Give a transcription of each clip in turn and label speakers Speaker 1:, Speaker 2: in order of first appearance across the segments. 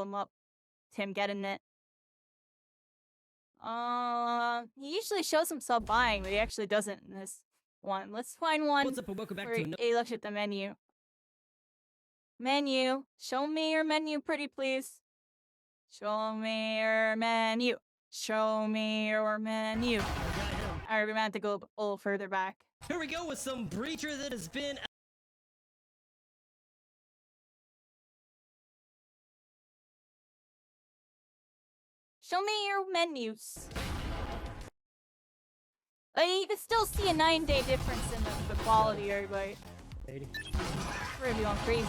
Speaker 1: him up. Tim getting it. He usually shows himself buying, but he actually doesn't in this one. Let's find one.
Speaker 2: What's up and welcome back
Speaker 1: where
Speaker 2: to
Speaker 1: he looks at the menu. Menu. Show me your menu, pretty please. Show me your menu. Show me your menu. Alright, we're gonna have to go a little further back.
Speaker 2: Here we go with some Breacher that has been...
Speaker 1: Show me your menus. You can still see a 9-day difference in the quality, everybody. We're gonna be going crazy.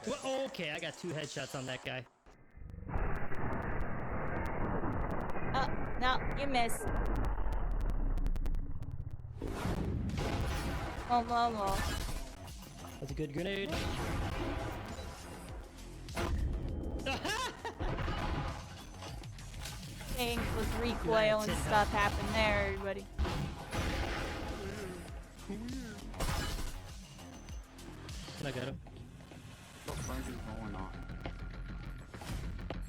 Speaker 2: Well, okay, I got 2 headshots on that guy.
Speaker 1: Oh, no, you missed. Oh.
Speaker 2: That's a good grenade.
Speaker 1: Things with recoil and stuff happen there, everybody.
Speaker 2: I got him.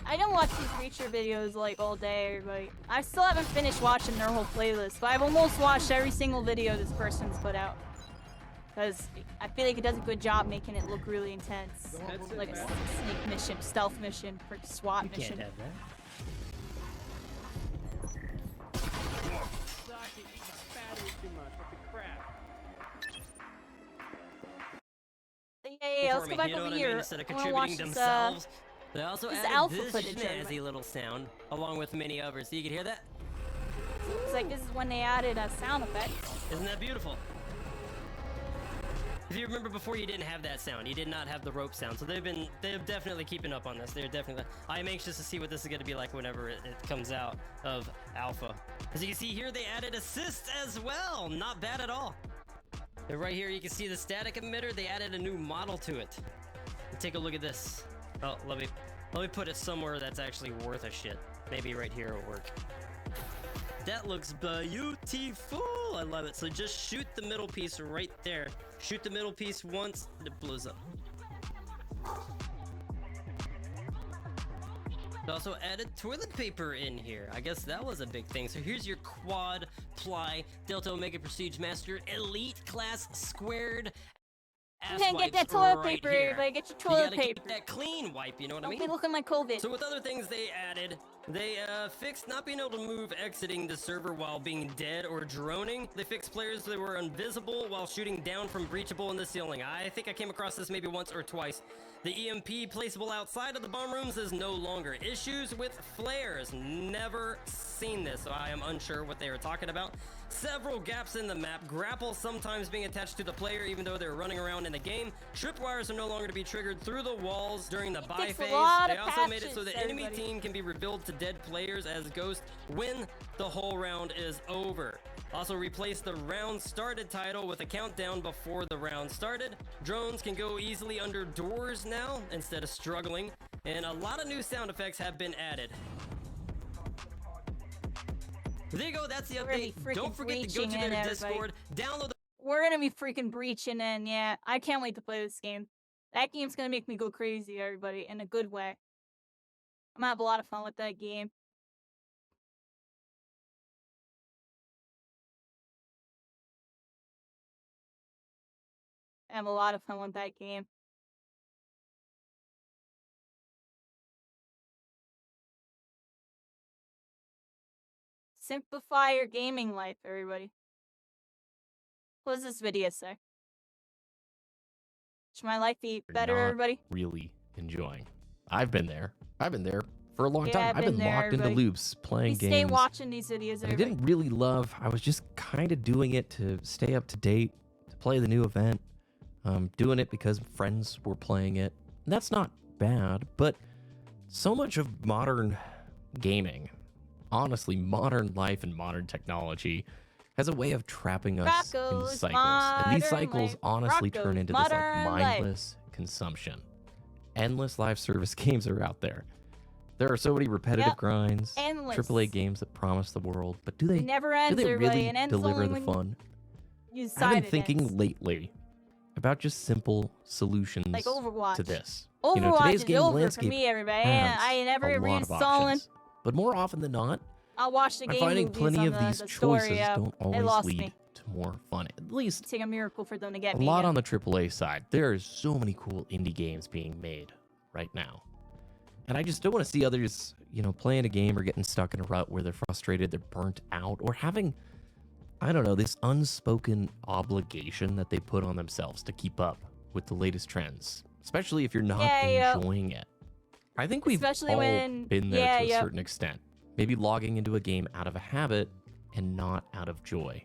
Speaker 1: I don't watch these Breacher videos like all day, everybody. I still haven't finished watching their whole playlist, but I've almost watched every single video this person's put out. Because I feel like it does a good job making it look really intense. Like a sneak mission, stealth mission, for SWAT
Speaker 2: You
Speaker 1: mission.
Speaker 2: can't have that.
Speaker 1: Yeah, let's go back over here.
Speaker 2: Instead of contributing themselves, they also added
Speaker 1: alpha
Speaker 2: this
Speaker 1: footage,
Speaker 2: snazzy little sound, along with many others. So you can hear that?
Speaker 1: Looks like this is when they added a sound effect.
Speaker 2: Isn't that beautiful? If you remember before, you didn't have that sound. You did not have the rope sound. So they're definitely keeping up on this. They're definitely. I am anxious to see what this is going to be like whenever it comes out of alpha. As you can see here, they added assist as well. Not bad at all. And right here, you can see the static emitter. They added a new model to it. Take a look at this. Oh, let me put it somewhere that's actually worth a shit. Maybe right here will work. That looks beautiful. I love it. So just shoot the middle piece right there. Shoot the middle piece once, and it blows up. They also added toilet paper in here. I guess that was a big thing. So here's your quad ply Delta Omega Prestige Master Elite Class Squared.
Speaker 1: You can't get that toilet paper, everybody. Get your toilet paper.
Speaker 2: Keep that clean wipe, you know what I mean?
Speaker 1: Don't be looking like COVID.
Speaker 2: So with other things they added, they fixed not being able to move exiting the server while being dead or droning. They fixed players that were invisible while shooting down from breachable in the ceiling. I think I came across this maybe once or twice. The EMP placeable outside of the bomb rooms is no longer. Issues with flares. Never seen this, so I am unsure what they were talking about. Several gaps in the map. Grapple sometimes being attached to the player even though they're running around in the game. Tripwires are no longer to be triggered through the walls during the buy phase. They also made it so the enemy team can be revealed to dead players as ghosts when the whole round is over. Also replace the round started title with a countdown before the round started. Drones can go easily under doors now instead of struggling. And a lot of new sound effects have been added. There you go, that's the update. Don't forget to go to their Discord, download the...
Speaker 1: We're gonna be freaking breaching in, yeah. I can't wait to play this game. That game's gonna make me go crazy, everybody, in a good way. I'm gonna have a lot of fun with that game. I have a lot of fun with that game. Simplify your gaming life, everybody. What does this video say? Should my life be better, everybody?
Speaker 3: Really enjoying. I've been there for a long time. I've been
Speaker 1: there,
Speaker 3: locked into loops playing games.
Speaker 1: Stay watching these videos,
Speaker 3: I didn't really love. I was just kind of doing it to stay up to date, to play the new event. Doing it because friends were playing it. And that's not bad, but so much of modern gaming, honestly, modern life and modern technology has a way of trapping us in cycles. And these cycles honestly turn into this like mindless consumption. Endless live service games are out there. There are so many repetitive grinds, AAA games that promise the world, but do they
Speaker 1: never end,
Speaker 3: really deliver the fun? I've been thinking lately about just simple solutions
Speaker 1: Like Overwatch.
Speaker 3: to this.
Speaker 1: Overwatch
Speaker 3: You know, today's
Speaker 1: is
Speaker 3: game
Speaker 1: over for
Speaker 3: landscape
Speaker 1: me, everybody.
Speaker 3: has
Speaker 1: I never
Speaker 3: a lot of
Speaker 1: reinstalling.
Speaker 3: options. But more often than not,
Speaker 1: I'll watch the
Speaker 3: I'm
Speaker 1: game
Speaker 3: finding
Speaker 1: movies
Speaker 3: plenty
Speaker 1: on
Speaker 3: of these
Speaker 1: the
Speaker 3: choices
Speaker 1: story app.
Speaker 3: don't
Speaker 1: It
Speaker 3: always
Speaker 1: lost
Speaker 3: lead
Speaker 1: me.
Speaker 3: to more fun. At least
Speaker 1: It's like a miracle for them to get
Speaker 3: a
Speaker 1: me.
Speaker 3: lot
Speaker 1: again.
Speaker 3: on the AAA side. There are so many cool indie games being made right now. And I just don't want to see others, you know, playing a game or getting stuck in a rut where they're frustrated, they're burnt out, or having, I don't know, this unspoken obligation that they put on themselves to keep up with the latest trends, especially if you're not enjoying it. I think we've
Speaker 1: Especially
Speaker 3: all
Speaker 1: when-
Speaker 3: been there to a certain extent. Maybe logging into a game out of a habit and not out of joy.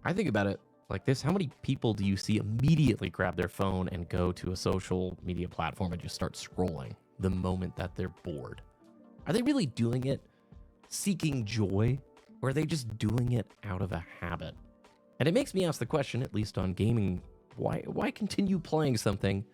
Speaker 3: I think about it like this. How many people do you see immediately grab their phone and go to a social media platform and just start scrolling the moment that they're bored? Are they really doing it seeking joy, or are they just doing it out of a habit? And it makes me ask the question, at least on gaming, why continue playing something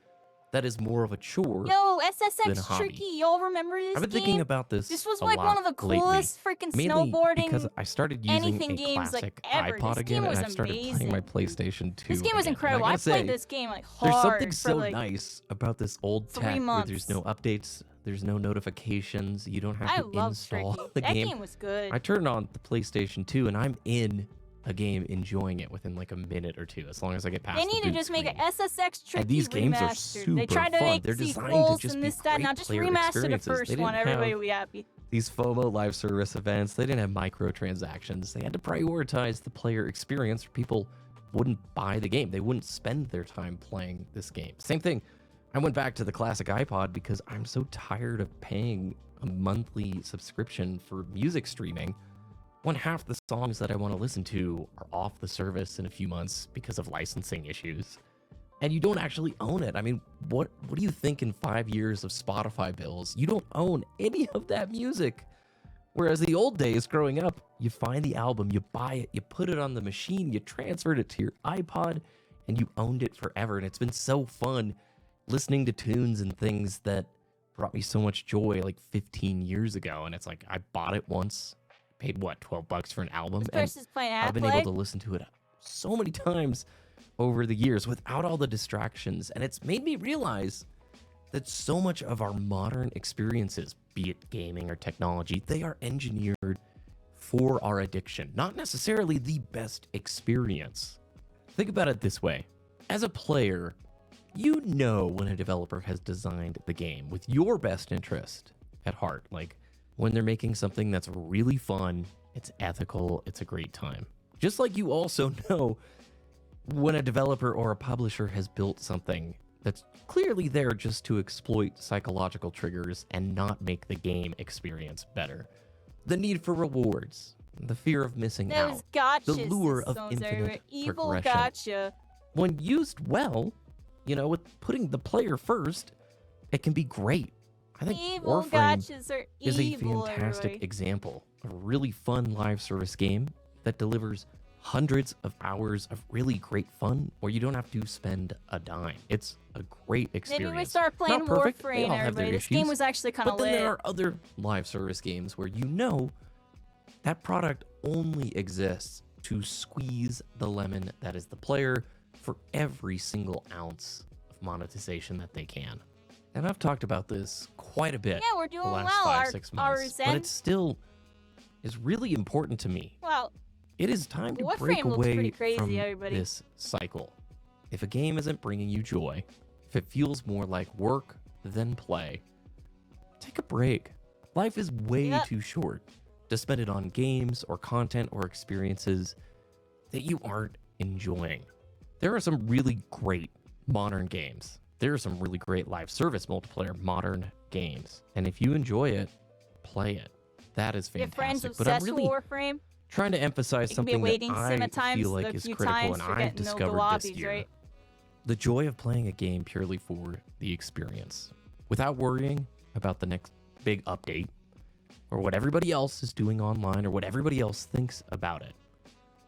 Speaker 3: that is more of a chore?
Speaker 1: Yo,
Speaker 3: than a
Speaker 1: SSX
Speaker 3: hobby?
Speaker 1: Tricky. Y'all remember this
Speaker 3: I've been
Speaker 1: game?
Speaker 3: thinking about this.
Speaker 1: This was
Speaker 3: a
Speaker 1: like
Speaker 3: lot
Speaker 1: one of the coolest freaking
Speaker 3: Mainly
Speaker 1: snowboarding
Speaker 3: because I started using
Speaker 1: anything
Speaker 3: a
Speaker 1: games like
Speaker 3: classic
Speaker 1: ever.
Speaker 3: iPod
Speaker 1: This
Speaker 3: again,
Speaker 1: game was
Speaker 3: and I've started playing my
Speaker 1: amazing.
Speaker 3: PlayStation 2.
Speaker 1: This game was
Speaker 3: again. And
Speaker 1: incredible.
Speaker 3: I
Speaker 1: I
Speaker 3: gotta
Speaker 1: played
Speaker 3: say,
Speaker 1: this game like
Speaker 3: there's
Speaker 1: hard
Speaker 3: something
Speaker 1: for
Speaker 3: so
Speaker 1: like
Speaker 3: nice about this old
Speaker 1: 3
Speaker 3: tech where there's no
Speaker 1: months.
Speaker 3: updates, there's no notifications, you don't have
Speaker 1: I
Speaker 3: to
Speaker 1: love
Speaker 3: install
Speaker 1: Tricky.
Speaker 3: the
Speaker 1: That
Speaker 3: game.
Speaker 1: game was good.
Speaker 3: I turned on the PlayStation 2 and I'm in a game enjoying it within like a minute or two, as long as I get past
Speaker 1: They
Speaker 3: the
Speaker 1: need to
Speaker 3: boot
Speaker 1: just make
Speaker 3: screen.
Speaker 1: an SSX Tricky
Speaker 3: And these games are
Speaker 1: remastered.
Speaker 3: super
Speaker 1: They tried to
Speaker 3: fun.
Speaker 1: make
Speaker 3: They're designed to
Speaker 1: sequels
Speaker 3: just
Speaker 1: and
Speaker 3: be
Speaker 1: this, that, now
Speaker 3: great
Speaker 1: just
Speaker 3: player
Speaker 1: remaster the
Speaker 3: experiences.
Speaker 1: first
Speaker 3: They
Speaker 1: one.
Speaker 3: didn't
Speaker 1: Everybody
Speaker 3: have
Speaker 1: will be happy.
Speaker 3: these FOMO live service events, they didn't have microtransactions. They had to prioritize the player experience, or people wouldn't buy the game. They wouldn't spend their time playing this game. Same thing. I went back to the classic iPod because I'm so tired of paying a monthly subscription for music streaming when half the songs that I want to listen to are off the service in a few months because of licensing issues. And you don't actually own it. I mean, what do you think in 5 years of Spotify bills? You don't own any of that music. Whereas the old days growing up, you find the album, you buy it, you put it on the machine, you transferred it to your iPod, and you owned it forever. And it's been so fun listening to tunes and things that brought me so much joy like 15 years ago. And it's like, I bought it once, paid what, $12 for an album?
Speaker 1: This
Speaker 3: And
Speaker 1: person's playing
Speaker 3: I've been
Speaker 1: Adplay.
Speaker 3: able to listen to it so many times over the years without all the distractions. And it's made me realize that so much of our modern experiences, be it gaming or technology, they are engineered for our addiction, not necessarily the best experience. Think about it this way. As a player, you know when a developer has designed the game with your best interest at heart. Like when they're making something that's really fun, it's ethical, it's a great time. Just like you also know when a developer or a publisher has built something that's clearly there just to exploit psychological triggers and not make the game experience better. The need for rewards, the fear of missing
Speaker 1: Those
Speaker 3: out,
Speaker 1: gotchas.
Speaker 3: the lure of
Speaker 1: systems everywhere.
Speaker 3: infinite
Speaker 1: Evil
Speaker 3: progression.
Speaker 1: gotcha.
Speaker 3: When used well, you know, with putting the player first, it can be great. I think
Speaker 1: Evil
Speaker 3: Warframe
Speaker 1: gotchas are
Speaker 3: is a
Speaker 1: evil,
Speaker 3: fantastic
Speaker 1: everybody.
Speaker 3: example of a really fun live service game that delivers hundreds of hours of really great fun where you don't have to spend a dime. It's a great experience.
Speaker 1: Maybe we start playing
Speaker 3: Not perfect. They
Speaker 1: Warframe,
Speaker 3: all have their
Speaker 1: everybody. This
Speaker 3: issues.
Speaker 1: game was actually kind of
Speaker 3: But then
Speaker 1: lit.
Speaker 3: there are other live service games where you know that product only exists to squeeze the lemon that is the player for every single ounce of monetization that they can. And I've talked about this quite a bit
Speaker 1: Yeah, we're doing
Speaker 3: the last
Speaker 1: well.
Speaker 3: 5,
Speaker 1: Our
Speaker 3: 6 months, but it still is really important to me.
Speaker 1: Well,
Speaker 3: It is time to
Speaker 1: Warframe
Speaker 3: break
Speaker 1: looks
Speaker 3: away
Speaker 1: pretty crazy,
Speaker 3: from
Speaker 1: everybody.
Speaker 3: this cycle. If a game isn't bringing you joy, if it feels more like work than play, take a break. Life is way
Speaker 1: Yep.
Speaker 3: too short to spend it on games or content or experiences that you aren't enjoying. There are some really great modern games. There are some really great live service multiplayer modern games. And if you enjoy it, play it. That is
Speaker 1: your friends
Speaker 3: fantastic. But I'm
Speaker 1: obsessed
Speaker 3: really
Speaker 1: with Warframe.
Speaker 3: trying to emphasize
Speaker 1: It can be a
Speaker 3: something that
Speaker 1: waiting sim
Speaker 3: I
Speaker 1: at times,
Speaker 3: feel like
Speaker 1: a
Speaker 3: is
Speaker 1: few
Speaker 3: critical
Speaker 1: times
Speaker 3: and
Speaker 1: for
Speaker 3: I've
Speaker 1: getting to know the
Speaker 3: discovered
Speaker 1: lobbies,
Speaker 3: this year.
Speaker 1: right?
Speaker 3: The joy of playing a game purely for the experience, without worrying about the next big update or what everybody else is doing online or what everybody else thinks about it.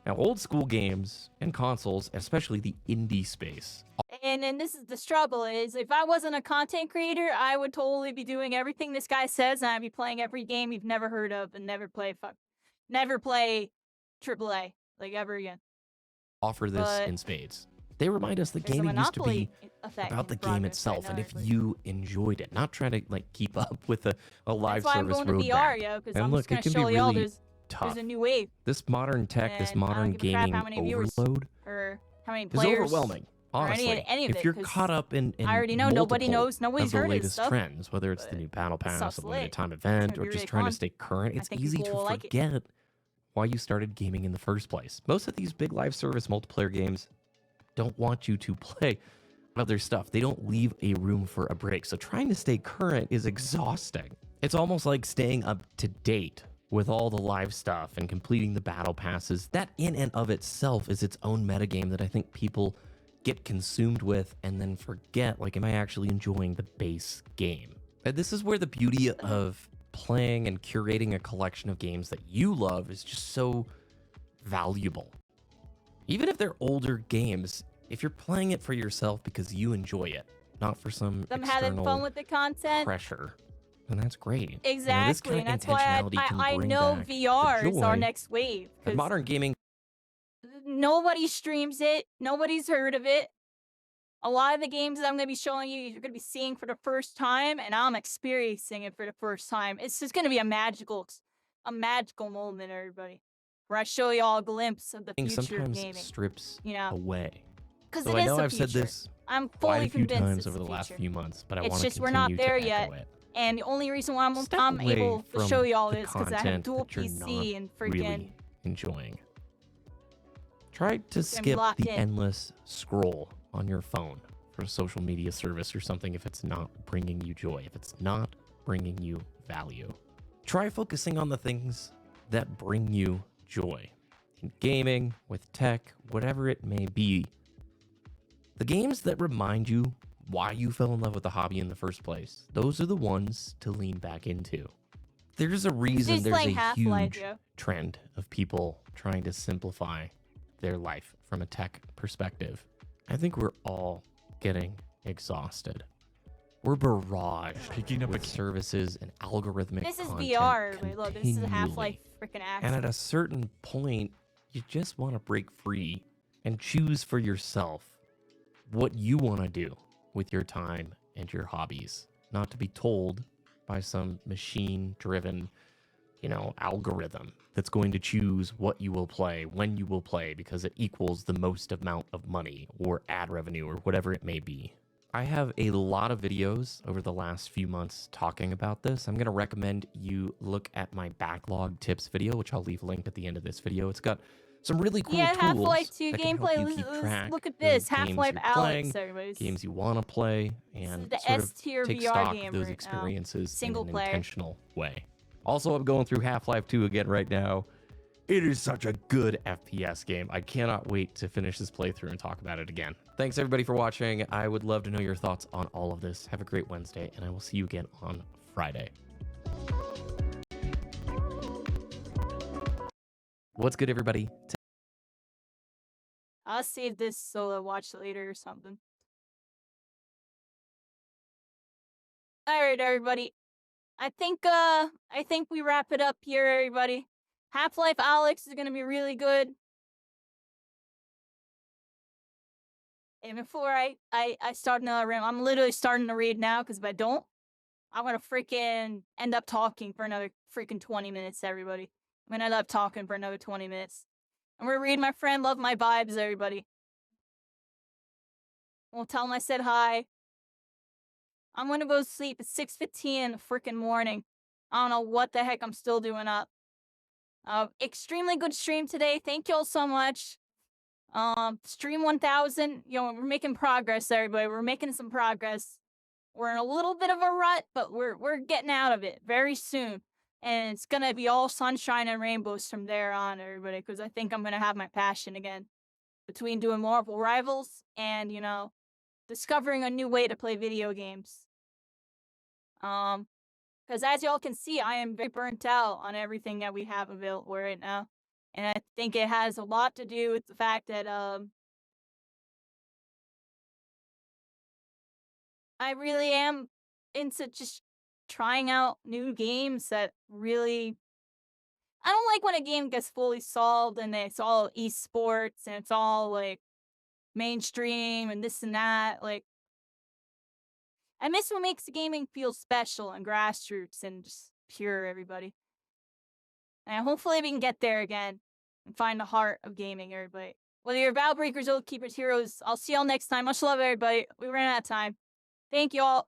Speaker 3: Now, old school games and consoles, especially the indie space,
Speaker 1: And this is the struggle is if I wasn't a content creator, I would totally be doing everything this guy says and I'd be playing every game you've never heard of and never play AAA like ever again.
Speaker 3: offer this
Speaker 1: But-
Speaker 3: in spades. They remind us that
Speaker 1: There's a
Speaker 3: gaming used to be
Speaker 1: monopoly effect
Speaker 3: about the
Speaker 1: in
Speaker 3: game
Speaker 1: progress
Speaker 3: itself,
Speaker 1: right
Speaker 3: and
Speaker 1: now,
Speaker 3: if
Speaker 1: everybody.
Speaker 3: you enjoyed it, not try to like keep up with a live
Speaker 1: That's why I'm
Speaker 3: service
Speaker 1: going to
Speaker 3: roadmap.
Speaker 1: VR, yo, because
Speaker 3: And
Speaker 1: I'm
Speaker 3: look,
Speaker 1: just gonna
Speaker 3: it can
Speaker 1: show
Speaker 3: be
Speaker 1: y'all
Speaker 3: really
Speaker 1: there's
Speaker 3: tough.
Speaker 1: a new wave.
Speaker 3: This modern tech, this
Speaker 1: And I
Speaker 3: modern
Speaker 1: don't give a crap
Speaker 3: gaming
Speaker 1: how many viewers
Speaker 3: overload
Speaker 1: or how many
Speaker 3: is
Speaker 1: players
Speaker 3: overwhelming.
Speaker 1: or
Speaker 3: Honestly,
Speaker 1: any of
Speaker 3: if
Speaker 1: it,
Speaker 3: you're
Speaker 1: 'cause
Speaker 3: caught up in
Speaker 1: I already know nobody
Speaker 3: multiple
Speaker 1: knows, nobody's
Speaker 3: of the
Speaker 1: heard of this
Speaker 3: latest
Speaker 1: stuff,
Speaker 3: trends, whether it's the
Speaker 1: but
Speaker 3: new battle
Speaker 1: it
Speaker 3: pass,
Speaker 1: sounds
Speaker 3: a limited
Speaker 1: lit.
Speaker 3: time
Speaker 1: It's
Speaker 3: event,
Speaker 1: gonna
Speaker 3: or
Speaker 1: be
Speaker 3: just
Speaker 1: really
Speaker 3: trying to
Speaker 1: fun.
Speaker 3: stay current,
Speaker 1: I
Speaker 3: it's
Speaker 1: think
Speaker 3: easy
Speaker 1: people
Speaker 3: to
Speaker 1: will like it.
Speaker 3: forget why you started gaming in the first place. Most of these big live service multiplayer games don't want you to play other stuff. They don't leave a room for a break. So trying to stay current is exhausting. It's almost like staying up to date with all the live stuff and completing the battle passes. That in and of itself is its own metagame that I think people get consumed with and then forget, like, am I actually enjoying the base game? And this is where the beauty of playing and curating a collection of games that you love is just so valuable. Even if they're older games, if you're playing it for yourself because you enjoy it, not for some
Speaker 1: I'm having
Speaker 3: external
Speaker 1: fun with the content.
Speaker 3: pressure, then that's great.
Speaker 1: Exactly,
Speaker 3: this kind
Speaker 1: and
Speaker 3: of
Speaker 1: that's why
Speaker 3: intentionality can
Speaker 1: I
Speaker 3: bring
Speaker 1: know
Speaker 3: back the
Speaker 1: VR is our
Speaker 3: joy
Speaker 1: next wave.
Speaker 3: of
Speaker 1: 'Cause
Speaker 3: modern gaming.
Speaker 1: nobody streams it. Nobody's heard of it. A lot of the games that I'm going to be showing you, you're going to be seeing for the first time, and I'm experiencing it for the first time. It's just going to be a magical moment, everybody, where I show you all a glimpse of the future of
Speaker 3: Sometimes
Speaker 1: gaming.
Speaker 3: strips
Speaker 1: You know,
Speaker 3: away.
Speaker 1: because
Speaker 3: So
Speaker 1: it
Speaker 3: I
Speaker 1: is
Speaker 3: know
Speaker 1: the
Speaker 3: I've said
Speaker 1: future.
Speaker 3: this
Speaker 1: I'm
Speaker 3: quite
Speaker 1: fully
Speaker 3: a few
Speaker 1: convinced
Speaker 3: times
Speaker 1: it's
Speaker 3: over the
Speaker 1: the
Speaker 3: last
Speaker 1: future.
Speaker 3: few months, but I
Speaker 1: It's
Speaker 3: want to
Speaker 1: just we're not
Speaker 3: continue
Speaker 1: there
Speaker 3: to
Speaker 1: yet.
Speaker 3: echo it.
Speaker 1: And the only reason why
Speaker 3: Step
Speaker 1: I'm
Speaker 3: away
Speaker 1: able to
Speaker 3: from
Speaker 1: show you all
Speaker 3: the
Speaker 1: this because I have
Speaker 3: content
Speaker 1: dual
Speaker 3: that you're
Speaker 1: PC
Speaker 3: not
Speaker 1: and freaking
Speaker 3: really enjoying. Try to
Speaker 1: gonna be
Speaker 3: skip
Speaker 1: locked
Speaker 3: the
Speaker 1: in.
Speaker 3: endless scroll on your phone for a social media service or something if it's not bringing you joy, if it's not bringing you value. Try focusing on the things that bring you joy. In gaming, with tech, whatever it may be. The games that remind you why you fell in love with the hobby in the first place, those are the ones to lean back into. There's a reason
Speaker 1: She's
Speaker 3: there's
Speaker 1: playing
Speaker 3: a
Speaker 1: Half-Life,
Speaker 3: huge
Speaker 1: yo.
Speaker 3: trend of people trying to simplify their life from a tech perspective. I think we're all getting exhausted. We're barraged with services and algorithmic
Speaker 1: This is
Speaker 3: content
Speaker 1: VR. Wait, look, this is a
Speaker 3: continually.
Speaker 1: Half-Life freaking
Speaker 3: And
Speaker 1: action.
Speaker 3: at a certain point, you just want to break free and choose for yourself what you want to do with your time and your hobbies, not to be told by some machine-driven, algorithm that's going to choose what you will play, when you will play, because it equals the most amount of money or ad revenue or whatever it may be. I have a lot of videos over the last few months talking about this. I'm going to recommend you look at my backlog tips video, which I'll leave linked at the end of this video. It's got some really cool
Speaker 1: Yeah,
Speaker 3: tools
Speaker 1: Half-Life 2
Speaker 3: that can help
Speaker 1: gameplay.
Speaker 3: you keep
Speaker 1: Let's
Speaker 3: track
Speaker 1: look at
Speaker 3: of
Speaker 1: this.
Speaker 3: games
Speaker 1: Half-Life
Speaker 3: you're
Speaker 1: Alex,
Speaker 3: playing,
Speaker 1: everybody.
Speaker 3: games you want to play,
Speaker 1: This
Speaker 3: and
Speaker 1: is the
Speaker 3: sort of
Speaker 1: S-tier
Speaker 3: take
Speaker 1: VR
Speaker 3: stock
Speaker 1: game
Speaker 3: of those
Speaker 1: right now.
Speaker 3: experiences
Speaker 1: Single
Speaker 3: in an
Speaker 1: player.
Speaker 3: intentional way. Also, I'm going through Half-Life 2 again right now. It is such a good FPS game. I cannot wait to finish this playthrough and talk about it again. Thanks everybody for watching. I would love to know your thoughts on all of this. Have a great Wednesday, and I will see you again on Friday. What's good, everybody?
Speaker 1: I'll save this so I'll watch it later or something. Alright, everybody. I think we wrap it up here, everybody. Half-Life Alex is gonna be really good. And before I start another room, I'm literally starting to read now, because if I don't, I'm gonna freaking end up talking for another freaking 20 minutes, everybody. I'm gonna end up talking for another 20 minutes. I'm gonna read my friend, love my vibes, everybody. We'll tell him I said hi. I'm gonna go to sleep at 6:15 in the freaking morning. I don't know what the heck I'm still doing up. Extremely good stream today. Thank you all so much. Stream 1000. We're making progress, everybody. We're making some progress. We're in a little bit of a rut, but we're getting out of it very soon. And it's gonna be all sunshine and rainbows from there on, everybody, because I think I'm gonna have my passion again. Between doing Marvel Rivals and, discovering a new way to play video games. Because as y'all can see, I am very burnt out on everything that we have available right now. And I think it has a lot to do with the fact that, I really am into just trying out new games that really... I don't like when a game gets fully solved and it's all esports and it's all, like, mainstream and this and that. Like, I miss what makes gaming feel special and grassroots and just pure, everybody. And hopefully we can get there again and find the heart of gaming, everybody. Whether you're Vow Breakers, Oath Keepers, Heroes, I'll see y'all next time. Much love, everybody. We ran out of time. Thank you all.